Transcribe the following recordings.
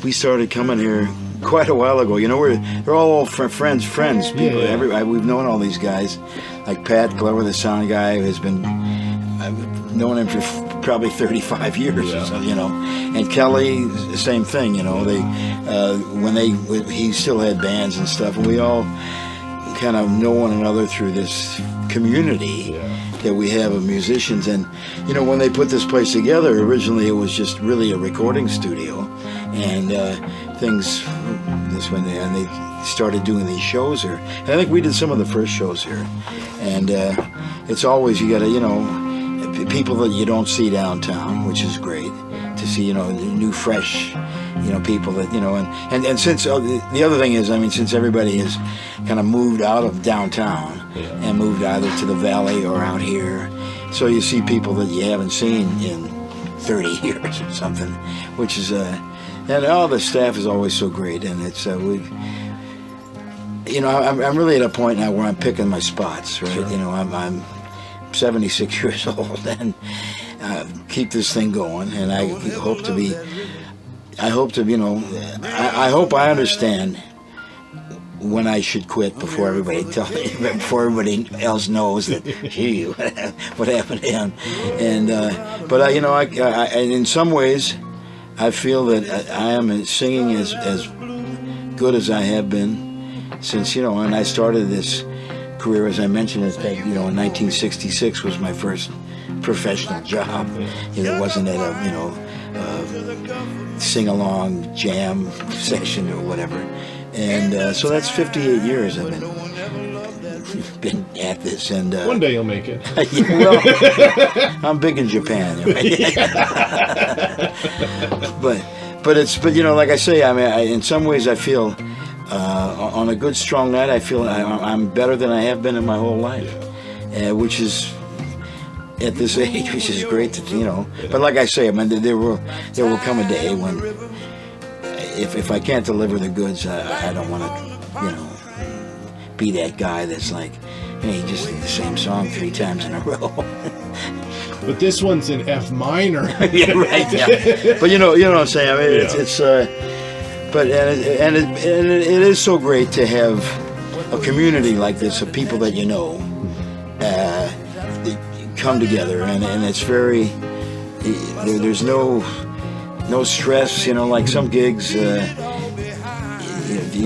we started coming here quite a while ago. You know, they're all friends, people. Yeah. We've known all these guys, like Pat Glover, the sound guy, has been. I've known him for probably 35 years or so, you know. And Kelly, the same thing, you know. He still had bands and stuff, and we all kind of know one another through this community that we have of musicians. And you know, when they put this place together, originally it was just really a recording studio, and things this when they started doing these shows here. And I think we did some of the first shows here, and it's always, you gotta, you know, people that you don't see downtown, which is great to see, you know, new, fresh, you know, people that, you know, and since the other thing is, I mean, since everybody has kind of moved out of downtown and moved either to the valley or out here, so you see people that you haven't seen in 30 years or something, which is and all the staff is always so great, and it's you know, I'm really at a point now where I'm picking my spots, right? Sure. You know, I'm 76 years old, and keep this thing going, and I hope to, you know, I hope I understand when I should quit before everybody else knows that, gee, what happened to him. And but you know, I in some ways, I feel that I am singing as good as I have been since, you know, and I started this career, as I mentioned, you know, in 1966 was my first professional job. You know, it wasn't at a, you know, sing-along jam session or whatever. And so that's 58 years I've been at this. And one day you'll make it. Well, I'm big in Japan. But you know, like I say, I mean, in some ways I feel on a good, strong night, I feel I'm better than I have been in my whole life, which is at this age, which is great to, you know. But like I say, I mean, there will come a day when, if I can't deliver the goods, I don't want to, you know, be that guy that's like, hey, he just did the same song 3 times in a row. But this one's in F minor. Yeah, right. Yeah. But you know what I'm saying. I mean, it's but it is so great to have a community like this of people that you know come together, and it's very, there's no stress, you know, like some gigs, you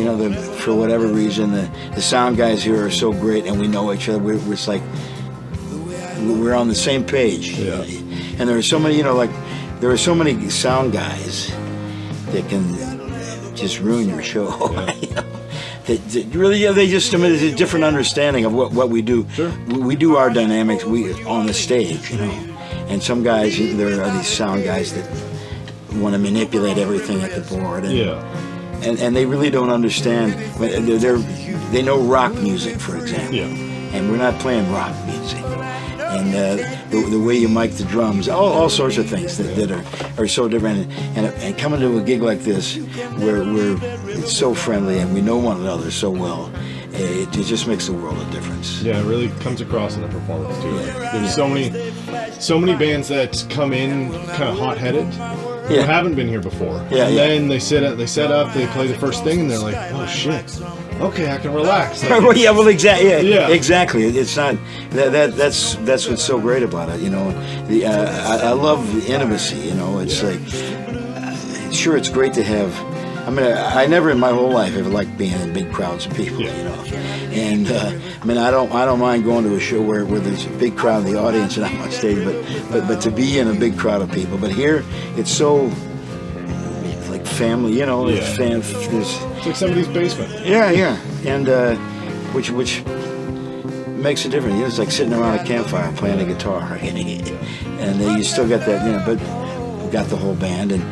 know, for whatever reason the sound guys here are so great, and we know each other. It's like we're on the same page. And there are so many, you know, like there are so many sound guys that can just ruin your show. You know? That really, they just, I mean, there's a different understanding of what we do. Sure. We do our dynamics on the stage, you know. And some guys, there are these sound guys that want to manipulate everything at the board, and they really don't understand. They know rock music, for example, and we're not playing rock music. And the way you mic the drums, all sorts of things that are so different. And coming to a gig like this, where it's so friendly and we know one another so well, it just makes the world a difference. Yeah, it really comes across in the performance too. There's so many bands that come in kind of hot-headed, who haven't been here before. And then they set up, they play the first thing, and they're like, oh shit. Okay, I can relax. Like, exactly. It's not that's what's so great about it. You know, I love the intimacy. You know, it's like sure, it's great to have. I mean, I never in my whole life have liked being in big crowds of people. You know, and I mean, I don't mind going to a show where there's a big crowd in the audience and I'm on stage, but to be in a big crowd of people. But here, it's so like family. You know, it's like somebody's basement. And which makes a difference. It's like sitting around a campfire playing a guitar, and you still got that, you know. But we got the whole band and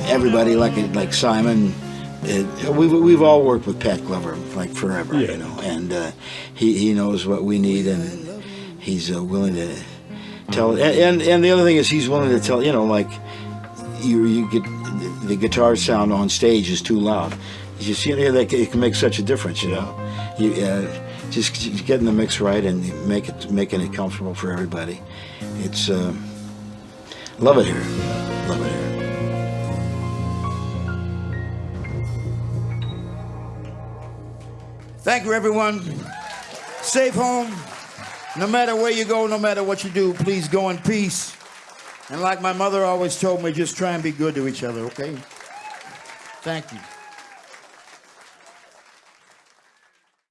everybody like Simon. We've all worked with Pat Glover like forever, you know, and he knows what we need, and he's willing to tell. And the other thing is he's willing to tell. You know, like you get the guitar sound on stage is too loud. You just, you know, that it can make such a difference. You know, you just getting the mix right and making it comfortable for everybody. It's love it here. Love it here. Thank you, everyone. Safe home. No matter where you go, no matter what you do, please go in peace. And like my mother always told me, just try and be good to each other, okay? Thank you.